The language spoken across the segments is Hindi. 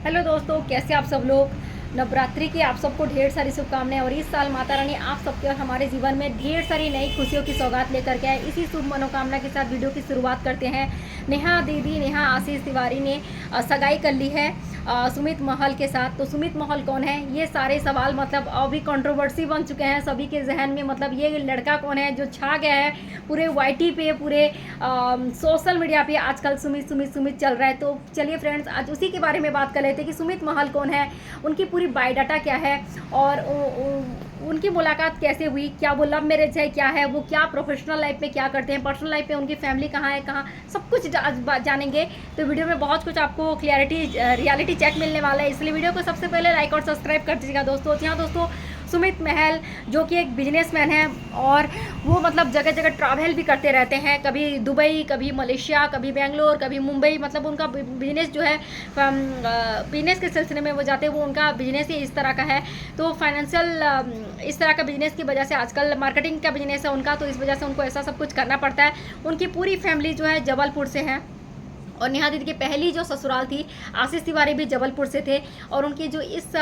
हेलो दोस्तों, कैसे आप सब लोग। नवरात्रि की आप सबको ढेर सारी शुभकामनाएं। और इस साल माता रानी आप सबके और हमारे जीवन में ढेर सारी नई खुशियों की सौगात लेकर के आए। इसी शुभ मनोकामना के साथ वीडियो की शुरुआत करते हैं। नेहा आशीष तिवारी ने सगाई कर ली है सुमित महल के साथ। तो सुमित महल कौन है, ये सारे सवाल मतलब अभी कंट्रोवर्सी बन चुके हैं सभी के जहन में। मतलब ये लड़का कौन है जो छा गया है पूरे वाईटी पे, पूरे सोशल मीडिया पे आजकल सुमित सुमित सुमित चल रहा है। तो चलिए फ्रेंड्स, आज उसी के बारे में बात कर लेते हैं कि सुमित महल कौन है, उनकी पूरी बायोडाटा क्या है और उनकी मुलाकात कैसे हुई, क्या वो लव मैरिज है, क्या है वो, क्या प्रोफेशनल लाइफ में क्या करते हैं, पर्सनल लाइफ में उनकी फैमिली कहाँ है, कहाँ, सब कुछ जानेंगे। तो वीडियो में बहुत कुछ आपको क्लियरिटी रियलिटी चेक मिलने वाला है, इसलिए वीडियो को सबसे पहले लाइक और सब्सक्राइब कर दीजिएगा दोस्तों। यहाँ दोस्तों सुमित महल जो कि एक बिजनेसमैन है और वो मतलब जगह जगह ट्रैवल भी करते रहते हैं, कभी दुबई, कभी मलेशिया, कभी बेंगलोर, कभी मुंबई। मतलब उनका बिजनेस जो है बिजनेस के सिलसिले में वो जाते हैं, वो उनका बिजनेस ही इस तरह का है। तो फाइनेंशियल इस तरह का बिजनेस की वजह से, आजकल मार्केटिंग का बिजनेस है उनका, तो इस वजह से उनको ऐसा सब कुछ करना पड़ता है। उनकी पूरी फैमिली जो है जबलपुर से है और नेहा दीदी की पहली जो ससुराल थी, आशीष तिवारी भी जबलपुर से थे। और उनके जो इस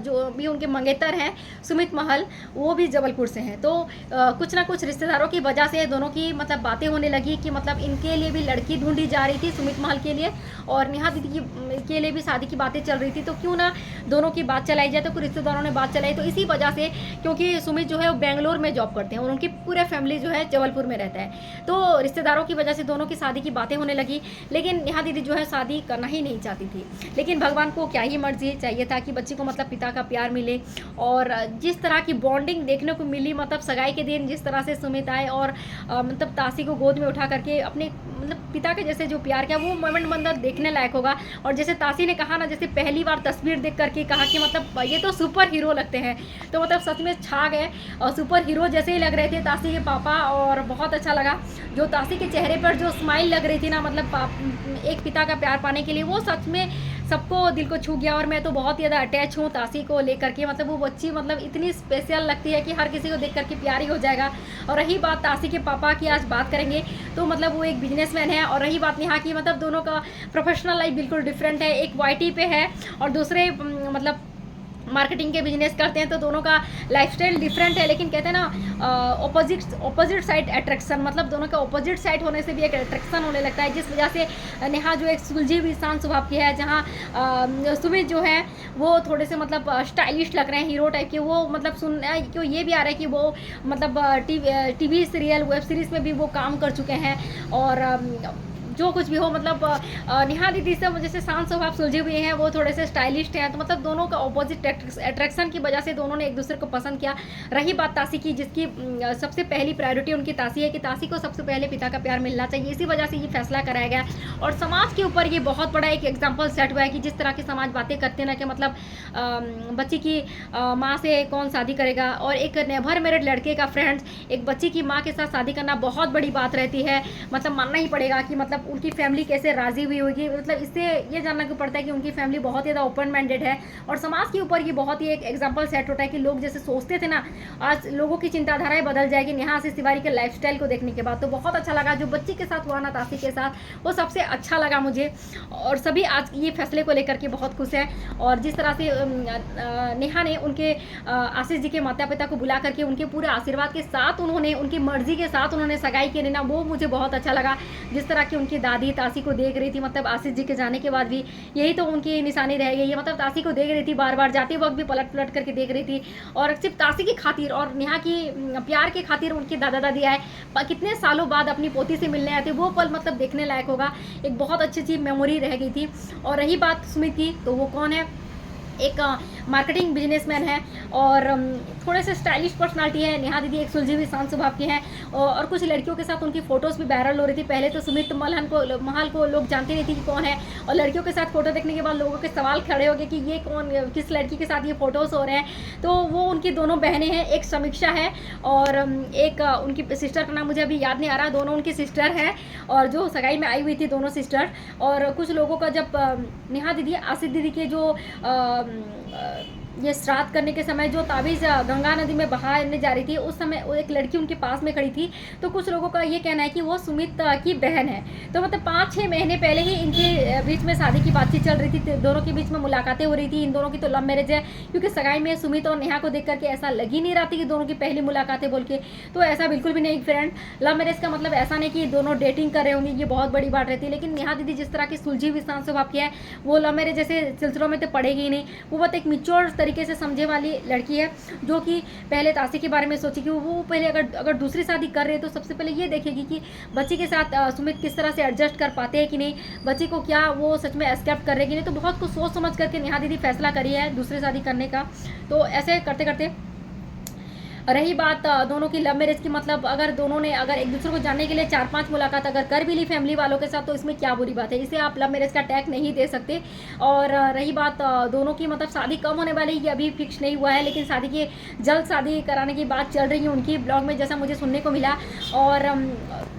जो भी उनके मंगेतर हैं सुमित महल, वो भी जबलपुर से हैं। तो कुछ ना कुछ रिश्तेदारों की वजह से दोनों की मतलब बातें होने लगी कि मतलब इनके लिए भी लड़की ढूंढी जा रही थी सुमित महल के लिए, और नेहा दीदी के लिए भी शादी की बातें चल रही थी। तो क्यों ना दोनों की बात चलाई जाए। तो कुछ रिश्तेदारों ने बात चलाई, तो इसी वजह से, क्योंकि सुमित जो है वो बेंगलोर में जॉब करते हैं और उनकी पूरे फैमिली जो है जबलपुर में रहता है, तो रिश्तेदारों की वजह से दोनों की शादी की बातें होने लगी। लेकिन नेहा दीदी जो है शादी करना ही नहीं चाहती थी, लेकिन भगवान को क्या ही मर्जी, चाहिए था कि बच्ची को मतलब पिता का प्यार मिले। और जिस तरह की बॉन्डिंग देखने को मिली, मतलब सगाई के दिन जिस तरह से सुमित आए और मतलब तासी को गोद में उठा करके अपने मतलब पिता के जैसे जो प्यार किया, वो मोमेंट मतलब देखने लायक होगा। और जैसे तासी ने कहा ना, जैसे पहली बार तस्वीर देख करके कहा कि मतलब ये तो सुपर हीरो लगते हैं, तो मतलब सच में छा गए और सुपर हीरो जैसे ही लग रहे थे तासी के पापा। और बहुत अच्छा लगा जो तासी के चेहरे पर जो स्माइल लग रही थी ना, मतलब एक पिता का प्यार पाने के लिए, वो सच में सबको दिल को छू गया। और मैं तो बहुत ज़्यादा अटैच हूँ तासी को लेकर के। मतलब वो बच्ची मतलब इतनी स्पेशल लगती है कि हर किसी को देख करके प्यार ही हो जाएगा। और रही बात तासी के पापा की, आज बात करेंगे, तो मतलब वो एक बिजनेसमैन है। और रही बात नेहा की, मतलब दोनों का प्रोफेशनल लाइफ बिल्कुल डिफरेंट है। एक वाईटी पे है और दूसरे मतलब मार्केटिंग के बिजनेस करते हैं, तो दोनों का लाइफस्टाइल डिफरेंट है। लेकिन कहते हैं ना ऑपोजिट साइड अट्रैक्शन, मतलब दोनों का ऑपोजिट साइड होने से भी एक अट्रैक्शन होने लगता है, जिस वजह से नेहा जो एक सुलझी हुई शांत स्वभाव की है, जहाँ सुमित जो है वो थोड़े से मतलब स्टाइलिश लग रहे हैं, हीरो टाइप के। वो मतलब क्यों ये भी आ रहा है कि वो मतलब टीवी सीरियल, वेब सीरीज़ में भी वो काम कर चुके हैं। और जो कुछ भी हो, मतलब नेहा दीदी से जैसे शांत स्वभाव सुलझे हुए हैं, वो थोड़े से स्टाइलिश हैं। तो मतलब दोनों का ऑपोजिट अट्रैक्शन की वजह से दोनों ने एक दूसरे को पसंद किया। रही बात तासी की, जिसकी सबसे पहली प्रायोरिटी उनकी तासी है कि तासी को सबसे पहले पिता का प्यार मिलना चाहिए, इसी वजह से ये फैसला कराया गया। और समाज के ऊपर ये बहुत बड़ा एक एग्जाम्पल सेट हुआ है कि जिस तरह के समाज बातें करते ना कि मतलब बच्ची की माँ से कौन शादी करेगा। और एक नेवर मैरिड लड़के का फ्रेंड्स एक बच्ची की माँ के साथ शादी करना बहुत बड़ी बात रहती है। मतलब मानना ही पड़ेगा कि मतलब उनकी फैमिली कैसे राजी हुई होगी। मतलब इससे ये जानना क्यों पड़ता है कि उनकी फैमिली बहुत ज़्यादा ओपन माइंडेड है। और समाज के ऊपर ये बहुत ही एक एग्जाम्पल सेट होता है कि लोग जैसे सोचते थे ना, आज लोगों की चिंताधाराएं बदल जाएगी नेहा आशीष तिवारी के लाइफस्टाइल को देखने के बाद। तो बहुत अच्छा लगा जो बच्ची के साथ हुआ ना, तासी के साथ, वो सबसे अच्छा लगा मुझे। और सभी आज ये फैसले को लेकर के बहुत खुश हैं। और जिस तरह से नेहा ने उनके आशीष जी के माता पिता को बुला करके उनके पूरे आशीर्वाद के साथ, उन्होंने उनकी मर्जी के साथ उन्होंने सगाई की ना, वो मुझे बहुत अच्छा लगा। जिस तरह की उनकी दादी तासी को देख रही थी, मतलब आशीष जी के जाने के बाद भी यही तो उनकी निशानी रह गई है। मतलब तासी को देख रही थी, बार बार जाते वक्त भी पलट पलट करके देख रही थी। और सिर्फ तासी की खातिर और नेहा की प्यार के खातिर उनके दादा दादी आए, कितने सालों बाद अपनी पोती से मिलने आए थे, वो पल मतलब देखने लायक होगा। एक बहुत अच्छी मेमोरी रह गई थी। और रही बात सुमित की, तो वो कौन है, एक मार्केटिंग बिजनेसमैन है और थोड़े से स्टाइलिश पर्सनालिटी है। नेहा दीदी एक सुलझी हुई शांत स्वभाव की हैं। और कुछ लड़कियों के साथ उनकी फ़ोटोज़ भी वायरल हो रही थी। पहले तो सुमित महल को लोग जानते नहीं थे कि कौन है, और लड़कियों के साथ फ़ोटो देखने के बाद लोगों के सवाल खड़े हो गए कि ये कौन, किस लड़की के साथ ये फ़ोटोज़ हो रहे हैं। तो वो उनकी दोनों बहनें हैं, एक समीक्षा है और एक उनकी सिस्टर का नाम मुझे अभी याद नहीं आ रहा। दोनों उनकी सिस्टर हैं और जो सगाई में आई हुई थी दोनों सिस्टर। और कुछ लोगों का जब नेहा दीदी आशीष दीदी के जो ये श्राद्ध करने के समय जो ताबीज़ गंगा नदी में बहाने जा रही थी, उस समय वो एक लड़की उनके पास में खड़ी थी। तो कुछ लोगों का ये कहना है कि वो सुमित की बहन है। तो मतलब 5-6 महीने पहले ही इनके बीच में शादी की बातचीत चल रही थी, दोनों के बीच में मुलाकातें हो रही थी। इन दोनों की तो लव मैरिज है, क्योंकि सगाई में सुमित और नेहा को देख करके ऐसा लग ही नहीं रहा था कि दोनों की पहली मुलाकातें बोल के। तो ऐसा बिल्कुल भी नहीं फ्रेंड। लव मैरिज का मतलब ऐसा नहीं कि दोनों डेटिंग कर रहे होंगे, ये बहुत बड़ी बात रहती है। लेकिन नेहा दीदी जिस तरह की सुलझी हुई शांत स्वभाव की है, वो लव मैरिज जैसे सिलसिलों में तो पड़ेगी ही नहीं। वो बहुत एक मिच्योर तरीके से समझे वाली लड़की है, जो कि पहले तासी के बारे में सोची कि वो पहले अगर दूसरी शादी कर रहे हैं तो सबसे पहले ये देखेगी कि बच्चे के साथ सुमित किस तरह से एडजस्ट कर पाते हैं कि नहीं, बच्चे को क्या वो सच में एक्सेप्ट कर रहे कि नहीं। तो बहुत कुछ सोच समझ करके नेहा दीदी फैसला करी है दूसरी शादी करने का। तो ऐसे करते करते रही बात दोनों की लव मैरिज की, मतलब अगर दोनों ने अगर एक दूसरे को जानने के लिए 4-5 मुलाकात अगर कर भी ली फैमिली वालों के साथ, तो इसमें क्या बुरी बात है, इसे आप लव मैरिज का टैग नहीं दे सकते। और रही बात दोनों की मतलब शादी कब होने वाली ये अभी फिक्स नहीं हुआ है, लेकिन शादी की जल्द शादी कराने की बात चल रही है उनकी ब्लॉग में, जैसा मुझे सुनने को मिला। और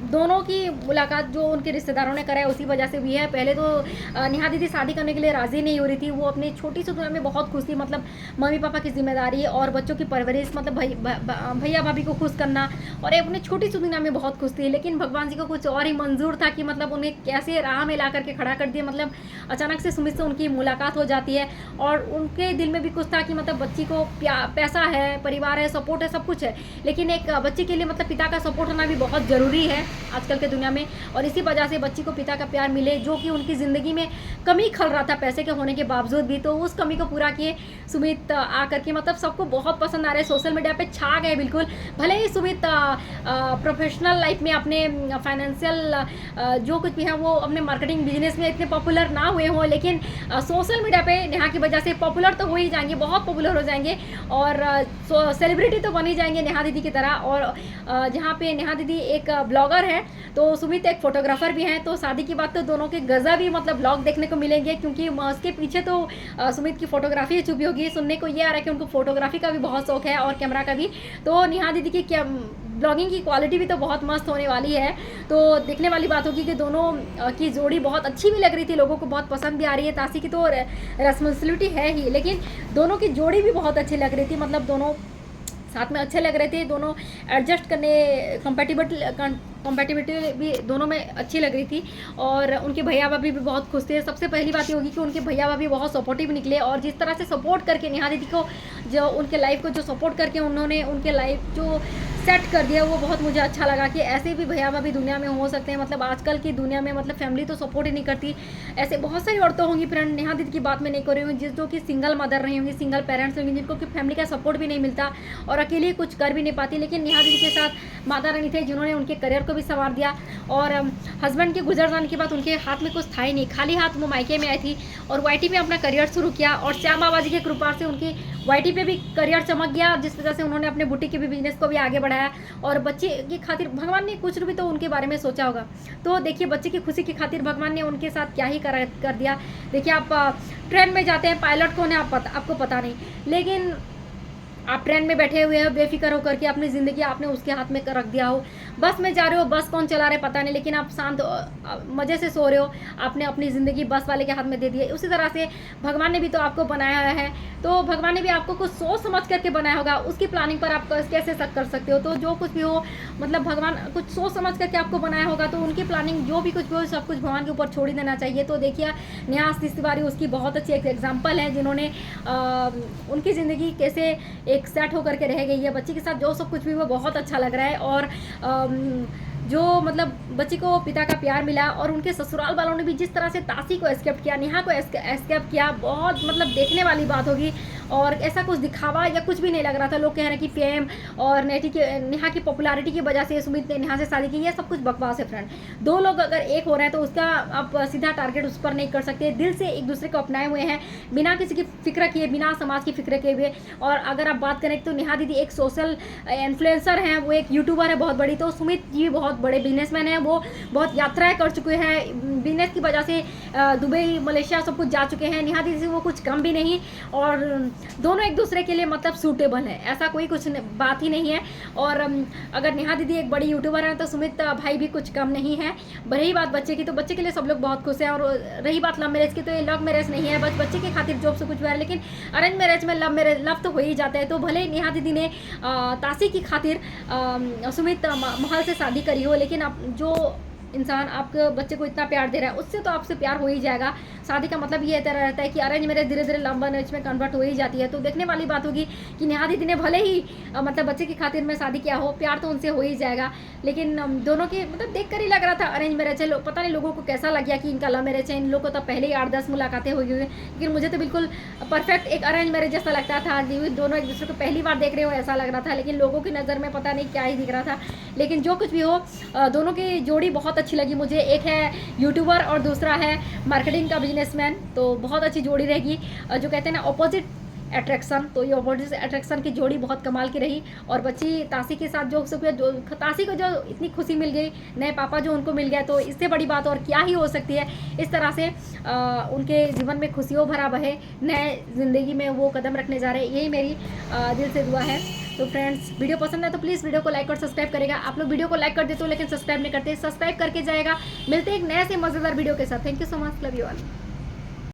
दोनों की मुलाकात जो उनके रिश्तेदारों ने करा है उसी वजह से हुई है। पहले तो नेहा दीदी शादी करने के लिए राज़ी नहीं हो रही थी, वो अपनी छोटी सी दुनिया में बहुत खुश थी, मतलब मम्मी पापा की जिम्मेदारी और बच्चों की परवरिश, मतलब भैया भाभी को खुश करना, और अपनी छोटी सी दुनिया में बहुत खुश थी। लेकिन भगवान जी को कुछ और ही मंजूर था कि मतलब उन्हें कैसे राह में ला करके खड़ा कर दिया। मतलब अचानक से सुमित से उनकी मुलाकात हो जाती है, और उनके दिल में भी कुछ था कि मतलब बच्ची को पैसा है, परिवार है, सपोर्ट है, सब कुछ है, लेकिन एक बच्चे के लिए मतलब पिता का सपोर्ट होना भी बहुत ज़रूरी है आजकल के दुनिया में। और इसी वजह से बच्ची को पिता का प्यार मिले, जो कि उनकी ज़िंदगी में कमी खल रहा था पैसे के होने के बावजूद भी, तो उस कमी को पूरा किए सुमित आकर के, मतलब सबको बहुत पसंद आ रहे हैं, सोशल मीडिया पे छा गए बिल्कुल। भले ही सुमित प्रोफेशनल लाइफ में अपने फाइनेंशियल जो कुछ भी है वो अपने मार्केटिंग बिजनेस में इतने पॉपुलर ना हुए हों, लेकिन सोशल मीडिया पे नेहा की वजह से पॉपुलर तो हो ही जाएंगे, बहुत पॉपुलर हो जाएंगे, और सेलिब्रिटी तो बन ही जाएंगे नेहा दीदी की तरह। और जहाँ पे नेहा दीदी एक ब्लॉगर है, तो सुमित एक फोटोग्राफर भी हैं। तो शादी की बात तो दोनों के गजब ही मतलब ब्लॉग देखने को मिलेंगे, क्योंकि उसके पीछे तो सुमित की फोटोग्राफी छुपी होगी। सुनने को ये आ रहा है कि उनको फोटोग्राफी का भी बहुत शौक है और कैमरा का भी। तो नेहा दीदी की क्या ब्लॉगिंग की क्वालिटी भी तो बहुत मस्त होने वाली है। तो देखने वाली बात होगी कि दोनों की जोड़ी बहुत अच्छी भी लग रही थी, लोगों को बहुत पसंद भी आ रही है। तासी की तो रेस्पॉन्सिबिलिटी है ही, लेकिन दोनों की जोड़ी भी बहुत अच्छी लग रही थी, मतलब दोनों साथ में अच्छे लग रहे थे, दोनों एडजस्ट करने कंपैटिबिलिटी भी दोनों में अच्छी लग रही थी। और उनके भैया भाभी भी बहुत खुश थे। सबसे पहली बात ये होगी कि उनके भैया भाभी बहुत सपोर्टिव निकले, और जिस तरह से सपोर्ट करके नेहा दीदी को जो उनके लाइफ को जो सपोर्ट करके उन्होंने उनके लाइफ जो सेट कर दिया, वो बहुत मुझे अच्छा लगा कि ऐसे भी भैया भाभी दुनिया में हो सकते हैं। मतलब आजकल की दुनिया में मतलब फैमिली तो सपोर्ट ही नहीं करती, ऐसे बहुत सारी औरतें होंगी फ्रेंड, नेहा दीदी की बात में नहीं कर रही हूँ, जो कि सिंगल मदर रही होंगी, सिंगल पेरेंट्स होंगी, जिनको कि फैमिली का सपोर्ट भी नहीं मिलता और अकेले कुछ कर भी नहीं पाती। लेकिन नेहा दीदी के साथ माता रानी थे, जिन्होंने उनके करियर को भी संवार दिया। और हस्बैंड के गुजर जाने के बाद उनके हाथ में कुछ था ही नहीं, खाली हाथ वो मायके में आई थी और वाईटी में अपना करियर शुरू किया। और श्याम बाबा जी के कृपा से उनकी वाईटी पे भी करियर चमक गया, जिस वजह से उन्होंने अपने बुटीक के भी बिजनेस को भी आगे बढ़ाया। और बच्चे की खातिर भगवान ने कुछ भी तो उनके बारे में सोचा होगा। तो देखिए बच्चे की खुशी की खातिर भगवान ने उनके साथ क्या ही कर दिया। देखिए आप ट्रेन में जाते हैं, पायलट कौन है आपको पता नहीं, लेकिन आप ट्रेन में बैठे हुए हो बेफिक्र होकर के, अपनी ज़िंदगी आपने उसके हाथ में रख दिया हो। बस में जा रहे हो, बस कौन चला रहे पता नहीं, लेकिन आप शांत मज़े से सो रहे हो, आपने अपनी ज़िंदगी बस वाले के हाथ में दे दी है। उसी तरह से भगवान ने भी तो आपको बनाया है, तो भगवान ने भी आपको कुछ सोच समझ करके बनाया होगा, उसकी प्लानिंग पर आप कैसे कर सकते हो। तो जो कुछ भी हो, मतलब भगवान कुछ सोच समझ करके आपको बनाया होगा, तो उनकी प्लानिंग जो भी कुछ भी हो सब कुछ भगवान के ऊपर छोड़ ही देना चाहिए। तो देखिए नेहा तिवारी उसकी बहुत अच्छी एक एग्जाम्पल है, जिन्होंने उनकी ज़िंदगी कैसे एक सेट होकर के रह गई है। बच्ची के साथ जो सब कुछ भी वो बहुत अच्छा लग रहा है। और जो मतलब बच्ची को पिता का प्यार मिला, और उनके ससुराल वालों ने भी जिस तरह से तासी को एस्केप किया, नेहा को एस्केप किया, बहुत मतलब देखने वाली बात होगी। और ऐसा कुछ दिखावा या कुछ भी नहीं लग रहा था। लोग कह रहे हैं कि फेम और नेहा की पॉपुलैरिटी की वजह से सुमित ने नेहा से शादी की, ये सब कुछ बकवास है फ्रेंड। दो लोग अगर एक हो रहे हैं तो उसका आप सीधा टारगेट उस पर नहीं कर सकते। दिल से एक दूसरे को अपनाए हुए हैं, बिना किसी की फिक्र किए, बिना समाज की फिक्र किए हुए। और अगर आप बात करें तो नेहा दीदी एक सोशल इन्फ्लुएंसर हैं, वो एक यूट्यूबर है बहुत बड़ी, तो सुमित जी बहुत बहुत बड़े बिजनेसमैन हैं, वो बहुत यात्राएं कर चुके हैं, बिजनेस की वजह से दुबई मलेशिया सब कुछ जा चुके हैं। नेहा दीदी से वो कुछ कम भी नहीं, और दोनों एक दूसरे के लिए मतलब सूटेबल है, ऐसा कोई कुछ बात ही नहीं है। और अगर नेहा दीदी एक बड़ी यूट्यूबर है तो सुमित भाई भी कुछ कम नहीं है। रही बात बच्चे की, तो बच्चे के लिए सब लोग बहुत खुश हैं। और रही बात लव मैरिज की, तो ये लव मैरिज नहीं है, बस बच्चे के खातिर जॉब से कुछ हुआ है। लेकिन अरेंज मैरिज में लव तो हो ही जाता है। तो भले नेहा दीदी ने तासी की खातिर सुमित महल से शादी करी हो, लेकिन अब जो इंसान आपके बच्चे को इतना प्यार दे रहा है उससे तो आपसे प्यार हो ही जाएगा। शादी का मतलब ये तरह रहता है कि अरेंज मैरिज धीरे धीरे लव मैरिज में कन्वर्ट हो ही जाती है। तो देखने वाली बात होगी कि नेहा दीदी ने भले ही मतलब बच्चे की खातिर में शादी किया हो, प्यार तो उनसे हो ही जाएगा। लेकिन दोनों के मतलब देख कर ही लग रहा था अरेंज मैरिज है। पता नहीं लोगों को कैसा लग गया कि इनका लव मैरिज है। इन लोगों को तो पहले ही 8-10 मुलाकातें हुई हुई, लेकिन मुझे तो बिल्कुल परफेक्ट एक अरेंज मैरिज जैसा लगता था। दोनों एक दूसरे को पहली बार देख रहे हो ऐसा लग रहा था, लेकिन लोगों की नज़र में पता नहीं क्या ही दिख रहा था। लेकिन जो कुछ भी हो, दोनों की जोड़ी बहुत अच्छी लगी मुझे। एक है यूट्यूबर और दूसरा है मार्केटिंग का बिजनेसमैन, तो बहुत अच्छी जोड़ी रहेगी। जो कहते हैं ना ऑपोजिट अट्रैक्शन, तो ये ऑपोजिट अट्रैक्शन की जोड़ी बहुत कमाल की रही। और बच्ची तासी के साथ जो तासी को जो इतनी खुशी मिल गई, नए पापा जो उनको मिल गया, तो इससे बड़ी बात और क्या ही हो सकती है। इस तरह से उनके जीवन में खुशियों भरा बहे, नए ज़िंदगी में वो कदम रखने जा रहे हैं, यही मेरी दिल से दुआ है। तो फ्रेंड्स, वीडियो पसंद है तो प्लीज़ वीडियो को लाइक और सब्सक्राइब करेगा। आप लोग वीडियो को लाइक कर देते हो लेकिन सब्सक्राइब नहीं करते, सब्सक्राइब करके जाएगा। मिलते हैं एक नए से मज़ेदार वीडियो के साथ। Thank you so much, love you all.